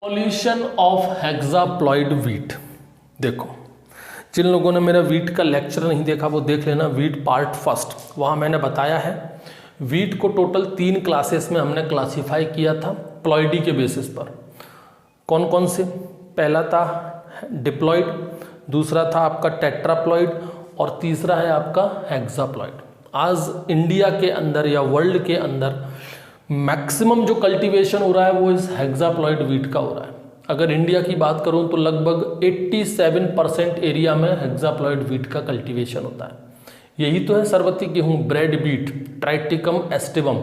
Pollution of hexaploid wheat. देखो, जिन लोगों ने मेरा वीट का लेक्चर नहीं देखा वो देख लेना, वीट पार्ट फर्स्ट। वहाँ मैंने बताया है वीट को टोटल 3 क्लासेस में हमने क्लासिफाई किया था प्लॉइडी के बेसिस पर। कौन कौन से? पहला था डिप्लॉइड, दूसरा था आपका टेट्राप्लॉइड और तीसरा है आपका हेक्साप्लॉइड। आज इंडिया के अंदर या वर्ल्ड के अंदर मैक्सिमम जो कल्टीवेशन हो रहा है वो इस हेक्साप्लॉइड वीट का हो रहा है। अगर इंडिया की बात करूं तो लगभग 87% एरिया में हेक्साप्लॉइड वीट का कल्टीवेशन होता है। यही तो है सर्वती गेहूँ, ब्रेड वीट, ट्राइटिकम एस्टिवम,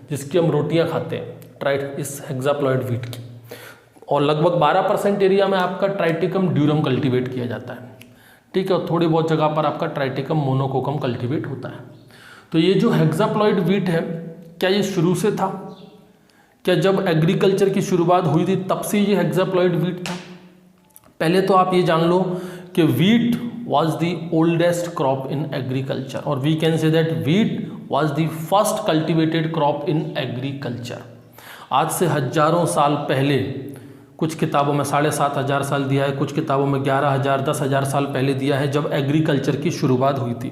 जिसकी हम रोटियां खाते हैं, इस हेक्साप्लॉइड वीट की। और लगभग 12% एरिया में आपका ट्राइटिकम ड्यूरम कल्टीवेट किया जाता है, ठीक है। और थोड़ी बहुत जगह पर आपका ट्राइटिकम मोनोकोकम कल्टीवेट होता है। तो ये जो हेक्साप्लॉइड वीट है, क्या ये शुरू से था? क्या जब एग्रीकल्चर की शुरुआत हुई थी तब से ये हेक्साप्लॉइड वीट था? पहले तो आप ये जान लो कि wheat was the oldest crop in agriculture, और we can say that wheat was the first cultivated crop in agriculture. आज से हजारों साल पहले, कुछ किताबों में 7,500 साल दिया है, कुछ किताबों में 11,000 10,000 साल पहले दिया है, जब एग्रीकल्चर की शुरुआत हुई थी।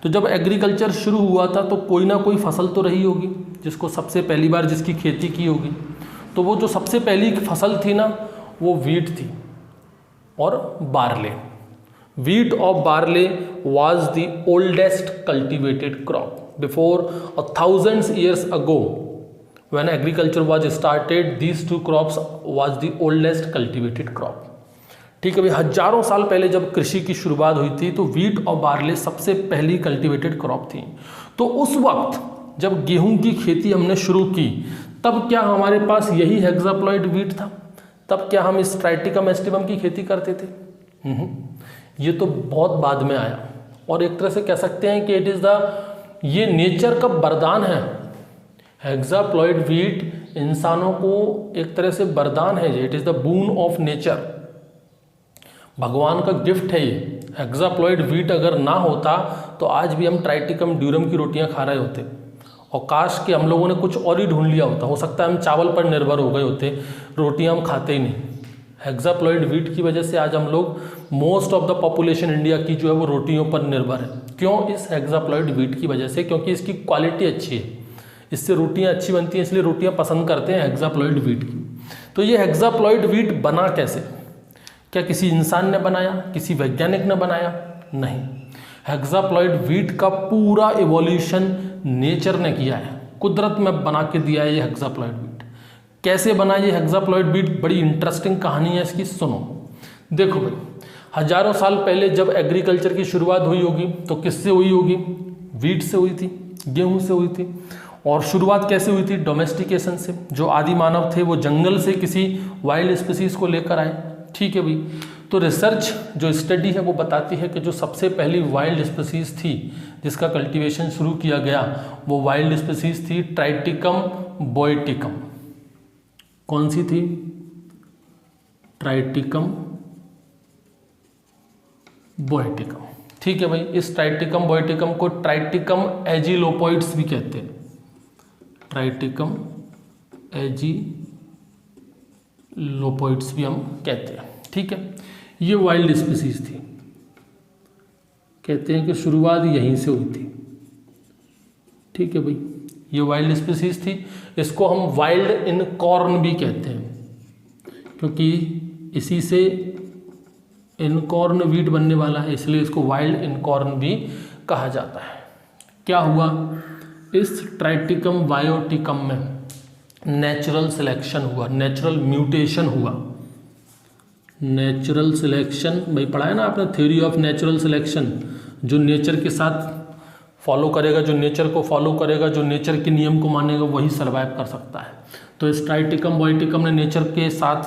तो जब एग्रीकल्चर शुरू हुआ था तो कोई ना कोई फसल तो रही होगी जिसको सबसे पहली बार जिसकी खेती की होगी। तो वो जो सबसे पहली फसल थी ना, वो वीट थी और बार्ले। वीट और barley was the oldest cultivated crop before 1000 years ago when agriculture was started. These two crops was the oldest cultivated crop. ठीक है भाई, हजारों साल पहले जब कृषि की शुरुआत हुई थी तो वीट और बार्ले सबसे पहली कल्टीवेटेड क्रॉप थी। तो उस वक्त जब गेहूं की खेती हमने शुरू की तब क्या हमारे पास यही हेक्साप्लॉइड वीट था? तब क्या हम इस ट्राइटिकम एस्टिवम की खेती करते थे? ये तो बहुत बाद में आया। और एक तरह से कह सकते हैं कि ये नेचर का वरदान है। हेक्साप्लॉइड वीट इंसानों को एक तरह से वरदान है। It is the boon of nature, भगवान का गिफ्ट है ये। हेक्साप्लॉइड वीट अगर ना होता तो आज भी हम ट्राइटिकम ड्यूरम की रोटियां खा रहे होते, और काश कि हम लोगों ने कुछ और ही ढूंढ लिया होता। हो सकता है हम चावल पर निर्भर हो गए होते, रोटियां हम खाते ही नहीं। हेक्साप्लॉइड वीट की वजह से आज हम लोग, most of the population India की जो है वो रोटियों पर निर्भर है। क्यों? इस हेक्साप्लॉइड वीट की वजह से, क्योंकि इसकी क्वालिटी अच्छी है, इससे रोटियाँ अच्छी बनती हैं, इसलिए रोटियाँ पसंद करते हैं हेक्साप्लॉइड वीट की। तो ये हेक्साप्लॉइड वीट बना कैसे? क्या किसी इंसान ने बनाया, किसी वैज्ञानिक ने बनाया? नहीं, हेक्साप्लॉइड वीट का पूरा इवोल्यूशन नेचर ने किया है, कुदरत में बना के दिया है ये हेक्साप्लॉइड वीट। कैसे बना ये हेक्साप्लॉइड वीट? बड़ी इंटरेस्टिंग कहानी है इसकी, सुनो। देखो भाई, हजारों साल पहले जब एग्रीकल्चर की शुरुआत हुई होगी तो किससे हुई होगी? वीट से हुई थी, गेहूँ से हुई थी। और शुरुआत कैसे हुई थी? डोमेस्टिकेशन से। जो आदि मानव थे वो जंगल से किसी वाइल्ड स्पीसीज को लेकर आए, ठीक है भाई। तो रिसर्च जो स्टडी है वो बताती है कि जो सबसे पहली वाइल्ड स्पीसीज थी जिसका कल्टीवेशन शुरू किया गया, वो वाइल्ड स्पीसीज थी ट्राइटिकम बोएटिकम। कौन सी थी? ट्राइटिकम बोएटिकम, ठीक है भाई। इस ट्राइटिकम बोएटिकम को ट्राइटिकम एजिलोपोइड्स भी कहते हैं, ट्राइटिकम एजिलोपोइड्स भी हम कहते हैं, ठीक है। ये वाइल्ड स्पीसीज थी, कहते हैं कि शुरुआत यहीं से हुई थी, ठीक है भाई। ये वाइल्ड स्पीसीज थी, इसको हम वाइल्ड इन कॉर्न भी कहते हैं, क्योंकि इसी से इनकॉर्न वीट बनने वाला है, इसलिए इसको वाइल्ड इनकॉर्न भी कहा जाता है। क्या हुआ? इस ट्राइटिकम बायोटिकम में नेचुरल सिलेक्शन हुआ, नेचुरल म्यूटेशन हुआ। नेचुरल सिलेक्शन भाई पढ़ा है ना आपने, थ्योरी ऑफ नेचुरल सिलेक्शन। जो नेचर के साथ फॉलो करेगा, जो नेचर को फॉलो करेगा, जो नेचर के नियम को मानेगा, वही सर्वाइव कर सकता है। तो इस ट्राइटिकम बायोटिकम ने नेचर के साथ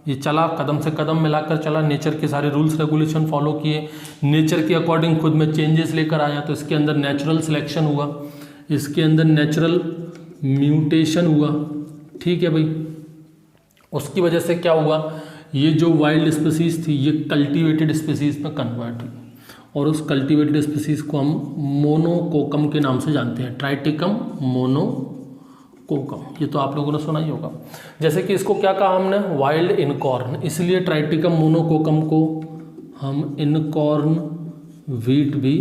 ये चला, कदम से कदम मिलाकर चला, नेचर के सारे रूल्स रेगुलेशन फॉलो किए, नेचर के अकॉर्डिंग खुद में चेंजेस लेकर आया। तो इसके अंदर नेचुरल सिलेक्शन हुआ, इसके अंदर नेचुरल म्यूटेशन हुआ, ठीक है भाई। उसकी वजह से क्या हुआ? ये जो वाइल्ड स्पीसीज थी ये कल्टीवेटेड स्पीसीज में कन्वर्ट हुई, और उस कल्टीवेटेड स्पीसीज को हम मोनोकोकम के नाम से जानते हैं, ट्राइटिकम मोनोकोकम। कोकम, ये तो आप लोगों ने सुना ही होगा। जैसे कि इसको क्या कहा हमने, वाइल्ड इनकॉर्न, इसलिए ट्राइटिकम मोनोकोकम को हम इनकॉर्न वीट भी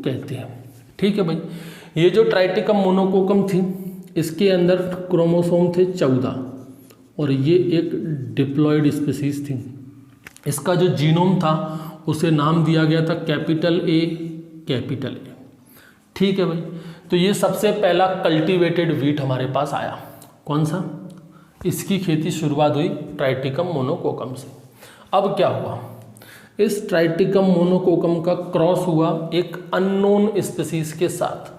कहते हैं। ठीक है भाई, ये जो ट्राइटिकम मोनोकोकम थी इसके अंदर क्रोमोसोम थे 14 और ये एक डिप्लॉयड स्पीसीज थी। इसका जो जीनोम था उसे नाम दिया गया था कैपिटल ए कैपिटल ए। ठीक है भाई, तो ये सबसे पहला कल्टीवेटेड वीट हमारे पास आया। कौन सा? इसकी खेती शुरुआत हुई ट्राइटिकम मोनोकोकम से। अब क्या हुआ, इस ट्राइटिकम मोनोकोकम का क्रॉस हुआ एक अननोन स्पीसीज के साथ।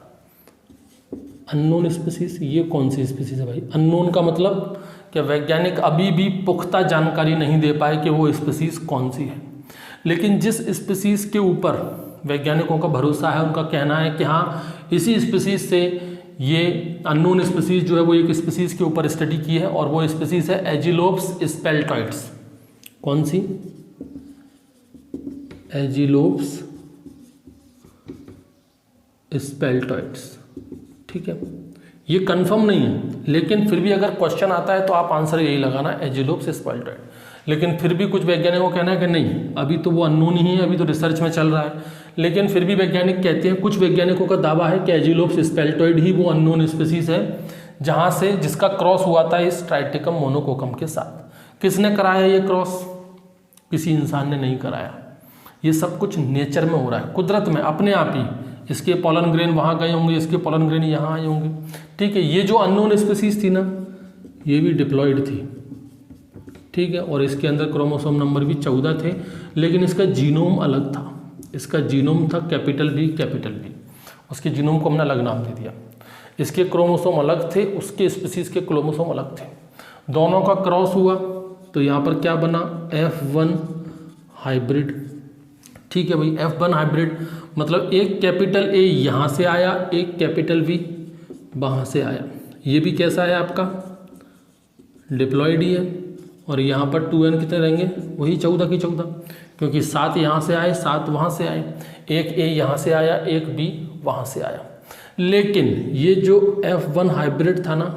अननोन स्पीसीज, ये कौन सी स्पीसीज है भाई? अननोन का मतलब कि वैज्ञानिक अभी भी पुख्ता जानकारी नहीं दे पाए कि वो स्पीसीज कौन सी है, लेकिन जिस स्पीसीज के ऊपर वैज्ञानिकों का भरोसा है, उनका कहना है कि हाँ इसी स्पीसीज से ये अननोन स्पीसीज जो है वो एक स्पीसीज के ऊपर स्टडी की है और वो स्पीसीज है एजिलोप्स स्पेल्टॉइड्स। कौन सी? एजिलोप्स स्पेल्टॉइड्स। ठीक है, ये कंफर्म नहीं है, लेकिन फिर भी अगर क्वेश्चन आता है तो आप आंसर यही लगाना, एजिलोप्स स्पेल्टॉइड। लेकिन फिर भी कुछ वैज्ञानिकों का कहना है कि नहीं, अभी तो वो अननोन ही है, अभी तो रिसर्च में चल रहा है। लेकिन फिर भी वैज्ञानिक कहते हैं, कुछ वैज्ञानिकों का दावा है कि एजिलोप्स स्पेल्टॉइड ही वो अननोन स्पीसीज है जहाँ से जिसका क्रॉस हुआ था इस ट्राइटिकम मोनोकोकम के साथ। किसने कराया ये क्रॉस? किसी इंसान ने नहीं कराया। ये सब कुछ नेचर में हो रहा है, कुदरत में अपने आप ही। इसके पॉलन ग्रेन वहाँ गए होंगे, इसके पॉलन ग्रेन यहाँ आए होंगे। ठीक है, ये जो अननोन स्पीसीज थी ना, ये भी डिप्लॉयड थी। ठीक है, और इसके अंदर क्रोमोसोम नंबर भी 14 थे, लेकिन इसका जीनोम अलग था। इसका जीनोम था कैपिटल बी कैपिटल बी। उसके जीनोम को हमने अलग नाम दे दिया। इसके क्रोमोसोम अलग थे, उसके स्पीसीज के क्रोमोसोम अलग थे। दोनों का क्रॉस हुआ तो यहाँ पर क्या बना? F1 hybrid. ठीक है भाई, F1 हाइब्रिड मतलब एक कैपिटल ए यहाँ से आया, एक कैपिटल बी वहाँ से आया। ये भी कैसा है आपका? डिप्लॉयड ही है। और यहाँ पर 2n कितने रहेंगे? वही 14 की 14, क्योंकि 7 यहाँ से आए, 7 वहाँ से आए, एक ए यहाँ से आया, एक बी वहाँ से आया। लेकिन ये जो F1 हाइब्रिड था ना,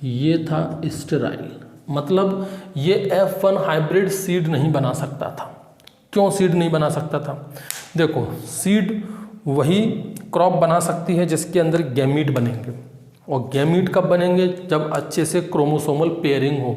ये था स्टेराइल। मतलब ये F1 हाइब्रिड सीड नहीं बना सकता था। क्यों सीड नहीं बना सकता था? देखो, सीड वही क्रॉप बना सकती है जिसके अंदर गैमीट बनेंगे, और गैमीट कब बनेंगे? जब अच्छे से क्रोमोसोमल पेयरिंग हो।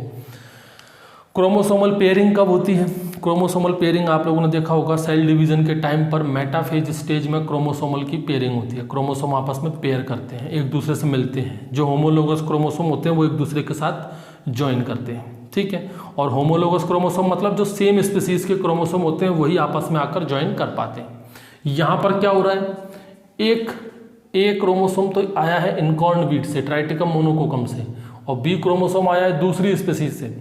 क्रोमोसोमल पेयरिंग कब होती है? क्रोमोसोमल पेयरिंग आप लोगों ने देखा होगा, सेल डिवीजन के टाइम पर मेटाफेज स्टेज में क्रोमोसोमल की पेयरिंग होती है। क्रोमोसोम आपस में पेयर करते हैं, एक दूसरे से मिलते हैं। जो होमोलोगस क्रोमोसोम होते हैं वो एक दूसरे के साथ ज्वाइन करते हैं। ठीक है, और होमोलोगस क्रोमोसोम मतलब जो सेम स्पीसीज के क्रोमोसोम होते हैं वही आपस में आकर ज्वाइन कर पाते हैं। यहाँ पर क्या हो रहा है? एक ए क्रोमोसोम तो आया है इनकॉर्न वीट से, ट्राइटिकम मोनोकोकम से, और बी क्रोमोसोम आया है दूसरी स्पीसीज से।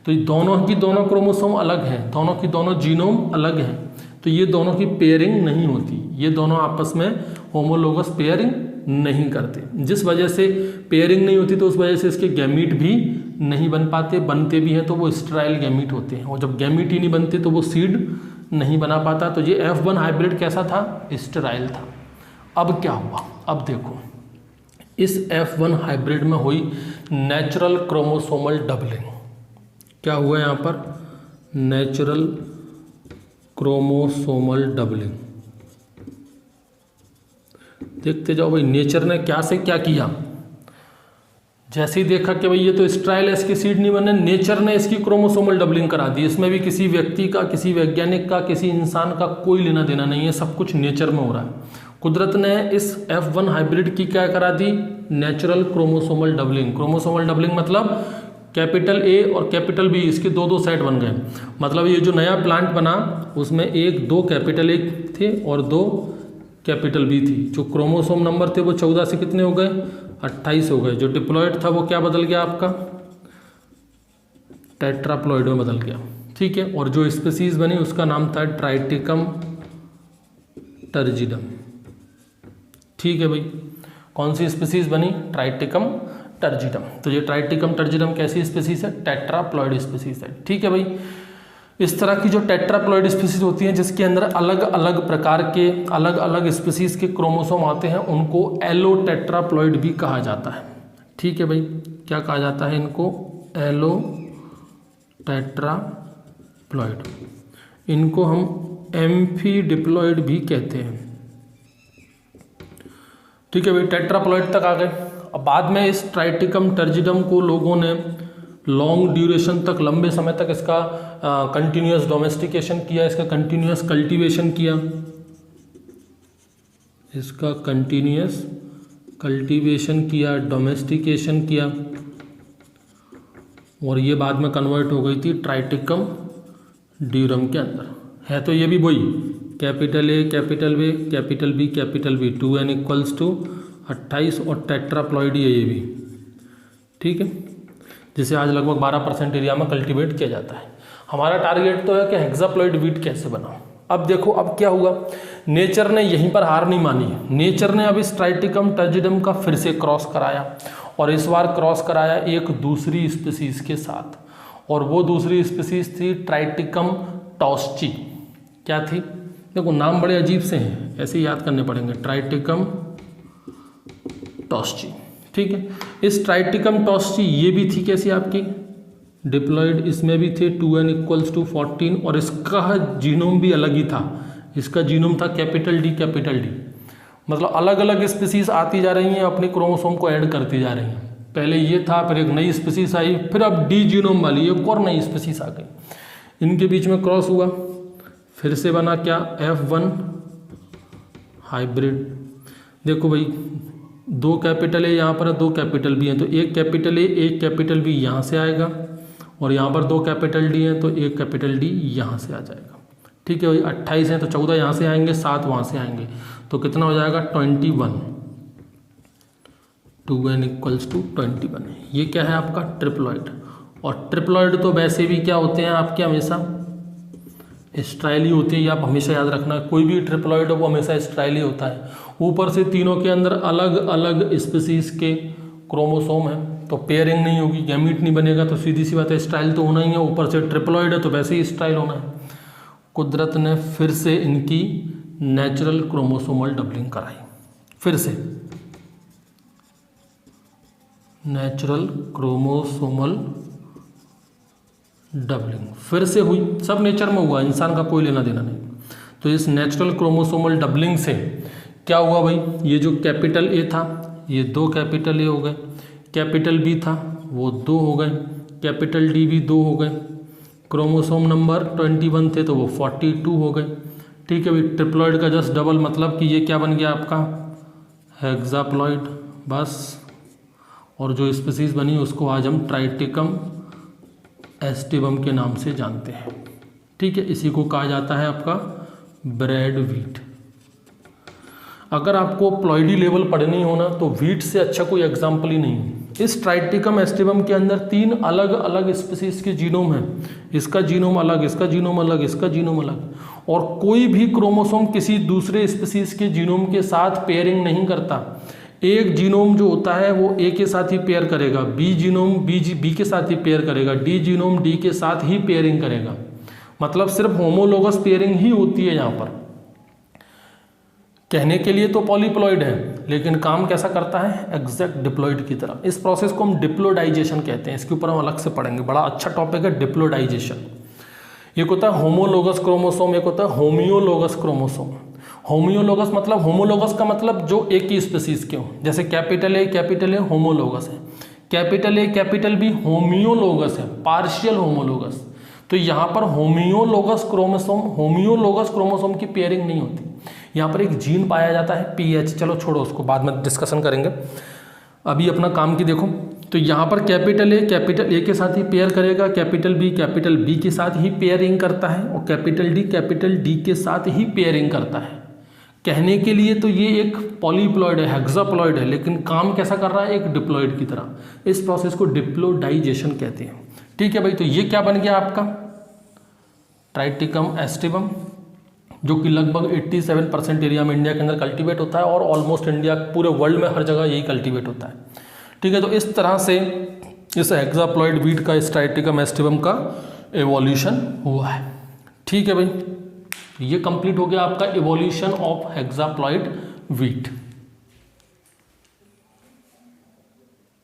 तो ये दोनों की दोनों क्रोमोसोम अलग हैं, दोनों की दोनों जीनोम अलग हैं, तो ये दोनों की पेयरिंग नहीं होती। ये दोनों आपस में होमोलोगस पेयरिंग नहीं करते। जिस वजह से पेयरिंग नहीं होती तो उस वजह से इसके गैमीट भी नहीं बन पाते। बनते भी हैं तो वो स्टेराइल गैमीट होते हैं, और जब गैमीट ही नहीं बनते तो वो सीड नहीं बना पाता। तो ये F1 हाइब्रिड कैसा था? स्टेराइल था। अब क्या हुआ? अब देखो, इस F1 हाइब्रिड में हुई नेचुरल क्रोमोसोमल डबलिंग। क्या हुआ यहाँ पर? Natural chromosomal doubling. देखते जाओ भाई, नेचर ने क्या से क्या किया। जैसे ही देखा कि भाई ये तो स्टेराइल है, इसके सीड नहीं बने, नेचर ने इसकी क्रोमोसोमल डबलिंग करा दी। इसमें भी किसी व्यक्ति का, किसी वैज्ञानिक का, किसी इंसान का कोई लेना देना नहीं है, सब कुछ नेचर में हो रहा है। कुदरत ने इस F1 हाइब्रिड की क्या करा दी? Natural chromosomal doubling. Chromosomal doubling मतलब कैपिटल ए और कैपिटल बी, इसके दो दो सेट बन गए। मतलब ये जो नया प्लांट बना उसमें एक दो कैपिटल ए थे और दो कैपिटल बी थी। जो क्रोमोसोम नंबर थे वो 14 से कितने हो गए? 28 हो गए। जो डिप्लॉयड था वो क्या बदल गया आपका? टेट्राप्लॉयड में बदल गया। ठीक है, और जो स्पीसीज बनी उसका नाम था ट्राइटिकम टर्जिडम। ठीक है भाई, कौन सी स्पीसीज बनी? ट्राइटिकम टर्जिडम। तो ये ट्राइटिकम टर्जिडम कैसी स्पीसीज है? टेट्राप्लॉयड स्पीसीज है। ठीक है भाई, इस तरह की जो टेट्राप्लॉयड स्पीसीज होती हैं जिसके अंदर अलग अलग प्रकार के अलग अलग स्पीसीज के क्रोमोसोम आते हैं, उनको एलोटेट्राप्लॉयड भी कहा जाता है। ठीक है भाई, क्या कहा जाता है इनको, एलो टेट्राप्लॉइड। इनको हम एम्फीडिप्लॉइड भी कहते हैं। ठीक है भाई, टेट्राप्लॉइड तक आ गए। अब बाद में इस ट्राइटिकम टर्जिडम को लोगों ने लॉन्ग ड्यूरेशन तक, लंबे समय तक इसका कंटिन्यूस डोमेस्टिकेशन किया, इसका कंटिन्यूस कल्टीवेशन किया, इसका कंटिन्यूस कल्टीवेशन किया, डोमेस्टिकेशन किया, और ये बाद में कन्वर्ट हो गई थी ट्राइटिकम ड्यूरम के अंदर। है तो ये भी वही, capital A capital B capital B capital B, 2n equals to 28 और टेट्राप्लॉइड ये भी। ठीक है, जिसे आज लगभग 12% एरिया में कल्टीवेट किया जाता है। हमारा टारगेट तो है कि हेक्साप्लॉइड वीट कैसे बनाओ। अब देखो, अब क्या हुआ, नेचर ने यहीं पर हार नहीं मानी है। नेचर ने अब इस ट्राइटिकम टर्जिडम का फिर से क्रॉस कराया, और इस बार क्रॉस कराया एक दूसरी स्पीसीज के साथ, और वो दूसरी स्पीसीज थी ट्राइटिकम टॉस्ची। क्या थी, देखो नाम बड़े अजीब से हैं, ऐसे याद करने पड़ेंगे, ट्राइटिकम टॉस्ची। ठीक है, इस ट्राइटिकम टॉस्ची ये भी थी कैसी आपकी डिप्लॉइड, इसमें भी थे 2n इक्वल्स टू 14, और इसका जीनोम भी अलग ही था। इसका जीनोम था कैपिटल डी कैपिटल डी, मतलब अलग अलग स्पीसीज आती जा रही हैं, अपने क्रोमोसोम को ऐड करती जा रही हैं। पहले ये था, फिर एक नई स्पीसीज आई, फिर अब डी जीनोम वाली एक और नई स्पीसीज आ गई। इनके बीच में क्रॉस हुआ, फिर से बना क्या, F1 हाइब्रिड। देखो भाई, 2 कैपिटल ए यहाँ पर है, 2 कैपिटल बी हैं, तो एक कैपिटल ए एक कैपिटल बी यहाँ से आएगा, और यहाँ पर 2 कैपिटल डी हैं, तो एक कैपिटल डी यहाँ से आ जाएगा। ठीक है भाई, 28 हैं तो 14 यहाँ से आएंगे, 7 वहाँ से आएंगे, तो कितना हो जाएगा 21, 2n इक्वल्स टू 21। ये क्या है आपका ट्रिप्लॉइड। और ट्रिप्लॉइड तो वैसे भी क्या होते हैं आपके, हमेशा स्ट्राइली होती है, ये आप हमेशा याद रखना, कोई भी ट्रिप्लॉइड हो वो हमेशा स्ट्राइली होता है। ऊपर से तीनों के अंदर अलग अलग स्पीसीज के क्रोमोसोम हैं, तो पेयरिंग नहीं होगी, गैमीट नहीं बनेगा, तो सीधी सी बात है स्टाइल तो होना ही है। ऊपर से ट्रिप्लॉइड है तो वैसे ही स्टाइल होना है। कुदरत ने फिर से इनकी नेचुरल क्रोमोसोमल डबलिंग कराई, फिर से नेचुरल क्रोमोसोमल डबलिंग फिर से हुई। सब नेचर में हुआ, इंसान का कोई लेना देना नहीं। तो इस नेचुरल क्रोमोसोमल डबलिंग से क्या हुआ भाई, ये जो कैपिटल ए था ये 2 कैपिटल ए हो गए, कैपिटल बी था वो 2 हो गए, कैपिटल डी भी 2 हो गए, क्रोमोसोम नंबर 21 थे तो वो 42 हो गए। ठीक है भाई, ट्रिप्लॉइड का जस्ट डबल, मतलब कि ये क्या बन गया आपका हेक्साप्लॉइड, बस। और जो स्पीसीज बनी उसको आज हम ट्राइटिकम एस्टिवम के नाम से जानते हैं। ठीक है, इसी को कहा जाता है आपका ब्रेड वीट। अगर आपको प्लॉइडी लेवल पढ़नी हो ना, तो वीट से अच्छा कोई एग्जाम्पल ही नहीं है। इस ट्राइटिकम एस्टिवम के अंदर 3 अलग अलग स्पीसीज के जीनोम हैं, इसका जीनोम अलग, इसका जीनोम अलग, इसका जीनोम अलग, और कोई भी क्रोमोसोम किसी दूसरे स्पीसीज के जीनोम के साथ पेयरिंग नहीं करता। एक जीनोम जो होता है वो ए के साथ ही पेयर करेगा, बी जीनोम बी के साथ ही पेयर करेगा, डी जीनोम डी के साथ ही पेयरिंग करेगा। मतलब सिर्फ होमोलोगस पेयरिंग ही होती है यहाँ पर। कहने के लिए तो पॉलीप्लॉइड है, लेकिन काम कैसा करता है, एग्जैक्ट डिप्लॉइड की तरह। इस प्रोसेस को हम डिप्लोडाइजेशन कहते हैं, इसके ऊपर हम अलग से पढ़ेंगे, बड़ा अच्छा टॉपिक है डिप्लोडाइजेशन। एक होता है होमोलोगस क्रोमोसोम, एक होता है होमियोलोगस क्रोमोसोम। होमियोलोगस मतलब, होमोलोगस का मतलब जो एक ही स्पीसीज के हो, जैसे कैपिटल ए होमोलोगस है, कैपिटल बी होमियोलोगस है, पार्शियल होमोलोगस। तो यहाँ पर होमियोलोगस क्रोमोसोम की पेयरिंग नहीं होती। यहाँ पर एक जीन पाया जाता है पीएच, चलो छोड़ो उसको, बाद में डिस्कशन करेंगे, अभी अपना काम की देखो। तो यहाँ पर कैपिटल ए के साथ ही पेयर करेगा, कैपिटल बी के साथ ही पेयरिंग करता है, और कैपिटल डी के साथ ही पेयरिंग करता है। कहने के लिए तो ये एक पॉलीप्लॉइड है, हेक्साप्लॉइड है, लेकिन काम कैसा कर रहा है, एक डिप्लॉइड की तरह। इस प्रोसेस को डिप्लोडाइजेशन कहते हैं। ठीक है भाई, तो ये क्या बन गया आपका ट्राइटिकम एस्टिवम, जो कि लगभग 87% एरिया में इंडिया के अंदर कल्टीवेट होता है, और ऑलमोस्ट इंडिया पूरे वर्ल्ड में हर जगह यही कल्टीवेट होता है। ठीक है, तो इस तरह से इस हेक्साप्लॉइड वीट का, इस ट्राइटिकम एस्टिवम का एवोल्यूशन हुआ है। ठीक है भाई, ये कंप्लीट हो गया आपका एवोल्यूशन ऑफ हेक्साप्लॉइड वीट।